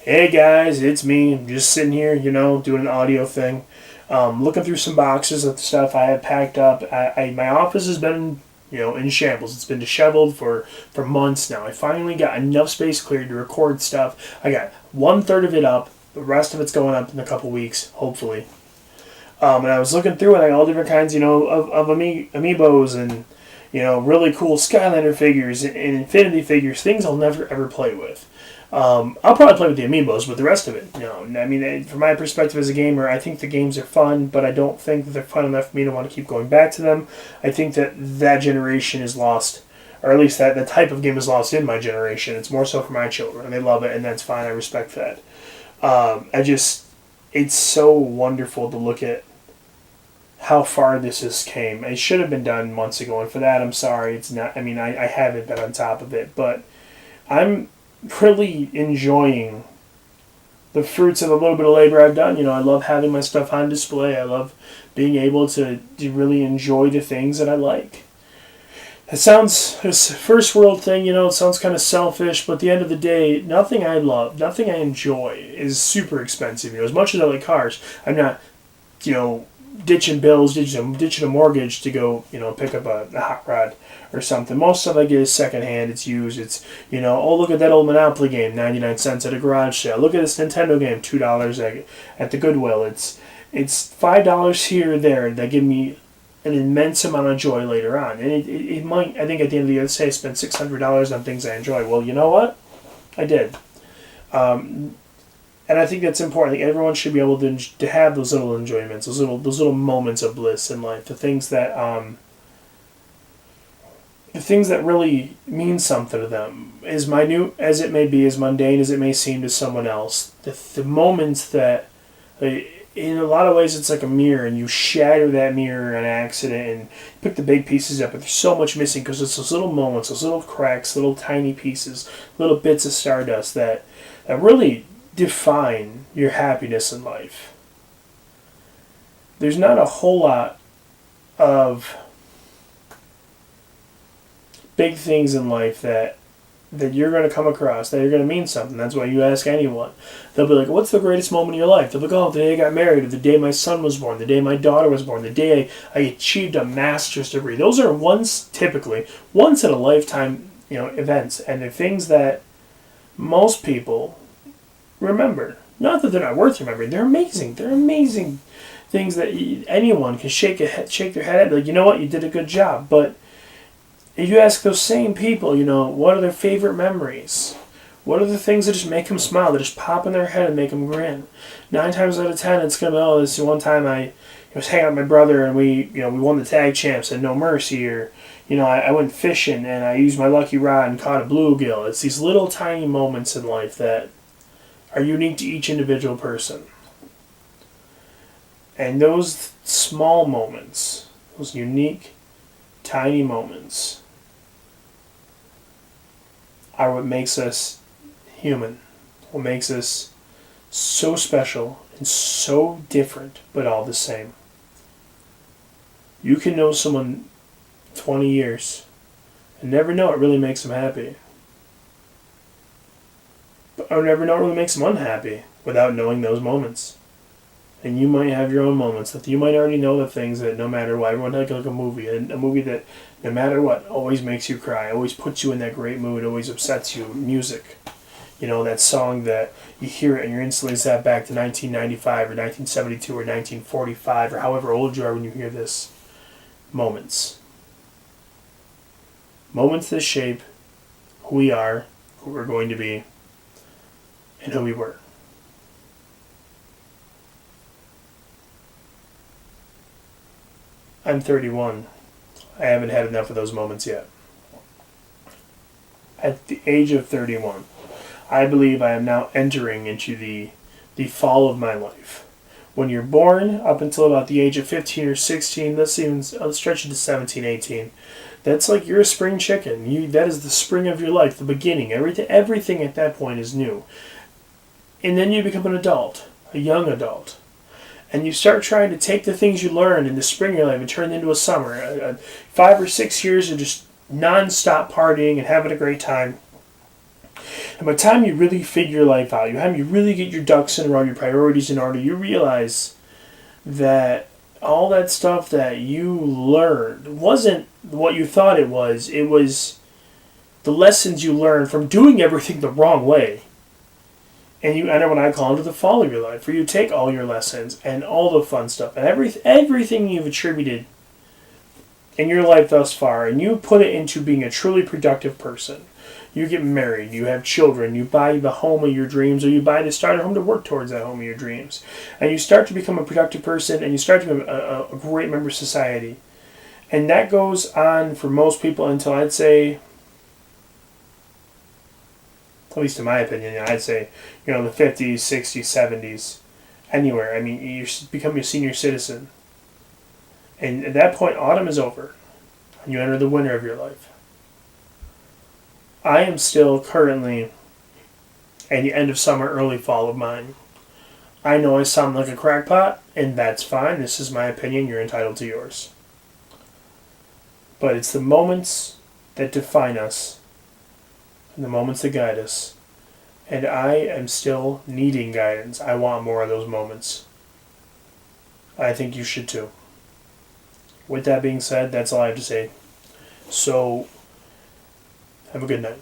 Hey guys, it's me. I'm just sitting here, doing an audio thing. Looking through some boxes of stuff I have packed up. My office has been, in shambles. It's been disheveled for months now. I finally got enough space cleared to record stuff. I got 1/3 of it up. The rest of it's going up in a couple weeks, hopefully. And I was looking through it, like all different kinds, of amiibos and, really cool Skylander figures and Infinity figures, things I'll never ever play with. I'll probably play with the amiibos, but the rest of it, no. I mean, from my perspective as a gamer, I think the games are fun, but I don't think that they're fun enough for me to want to keep going back to them. I think that generation is lost, or at least that type of game is lost in my generation. It's more so for my children, and they love it, and that's fine. I respect that. It's so wonderful to look at how far this has came. It should have been done months ago, and for that, I'm sorry. It's not. I mean, I haven't been on top of it, but I'm really enjoying the fruits of a little bit of labor I've done. I love having my stuff on display. I love being able to really enjoy the things that I like. It sounds, it's a first world thing, it sounds kind of selfish, but at the end of the day, nothing I love, nothing I enjoy is super expensive. As much as I like cars, I'm not, ditching bills, ditching a mortgage to go, pick up a hot rod or something. Most stuff I get is secondhand. It's used. It's, oh, look at that old Monopoly game, 99 cents at a garage sale. Look at this Nintendo game, $2 at the Goodwill. It's $5 here or there that give me an immense amount of joy later on. And it might, I think at the end of the year, say I spent $600 on things I enjoy. Well, you know what? I did. And I think that's important. I think everyone should be able to have those little enjoyments, those little moments of bliss in life, the things that really mean something to them. As minute as it may be, as mundane as it may seem to someone else, the moments that, in a lot of ways, it's like a mirror, and you shatter that mirror on accident and pick the big pieces up, but there's so much missing because it's those little moments, those little cracks, little tiny pieces, little bits of stardust that really define your happiness in life. There's not a whole lot of big things in life that you're going to come across that are going to mean something. That's why you ask anyone. They'll be like, what's the greatest moment in your life? They'll be like, oh, the day I got married, or the day my son was born, the day my daughter was born, the day I achieved a master's degree. Those are typically once in a lifetime, events, and they're things that most people remember. Not that they're not worth remembering. They're amazing. They're amazing things that anyone can shake their head at. Like, you know what? You did a good job. But if you ask those same people, what are their favorite memories? What are the things that just make them smile, that just pop in their head and make them grin? 9 times out of 10, it's going to be, oh, this one time I was hanging out with my brother and we won the tag champs at No Mercy, or, I went fishing and I used my lucky rod and caught a bluegill. It's these little tiny moments in life that are unique to each individual person. And those small moments, those unique, tiny moments, are what makes us human, what makes us so special and so different, but all the same. You can know someone 20 years and never know it really makes them happy. Or never know it really makes them unhappy without knowing those moments. And you might have your own moments that you might already know the things that no matter what, everyone like a movie that no matter what always makes you cry, always puts you in that great mood, always upsets you. Music, that song that you hear it and you're instantly zapped back to 1995 or 1972 or 1945 or however old you are when you hear this. Moments that shape who we are, who we're going to be, and who we were. I'm 31. I haven't had enough of those moments yet. At the age of 31, I believe I am now entering into the fall of my life. When you're born, up until about the age of 15 or 16, let's stretch it to 17, 18. That's like you're a spring chicken. That is the spring of your life, the beginning. Everything at that point is new. And then you become an adult, a young adult. And you start trying to take the things you learned in the spring of your life and turn it into a summer. 5 or 6 years of just non-stop partying and having a great time. And by the time you really figure your life out, you really get your ducks in a row, your priorities in order, you realize that all that stuff that you learned wasn't what you thought it was. It was the lessons you learned from doing everything the wrong way. And you enter what I call into the fall of your life, where you take all your lessons and all the fun stuff and everything you've attributed in your life thus far, and you put it into being a truly productive person. You get married, you have children, you buy the home of your dreams, or you buy the starter home to work towards that home of your dreams. And you start to become a productive person, and you start to become a great member of society. And that goes on for most people until I'd say, at least in my opinion, I'd say, the 50s, 60s, 70s, anywhere. I mean, you become a senior citizen. And at that point, autumn is over, and you enter the winter of your life. I am still currently at the end of summer, early fall of mine. I know I sound like a crackpot, and that's fine. This is my opinion. You're entitled to yours. But it's the moments that define us, and the moments that guide us. And I am still needing guidance. I want more of those moments. I think you should too. With that being said, that's all I have to say. So, have a good night.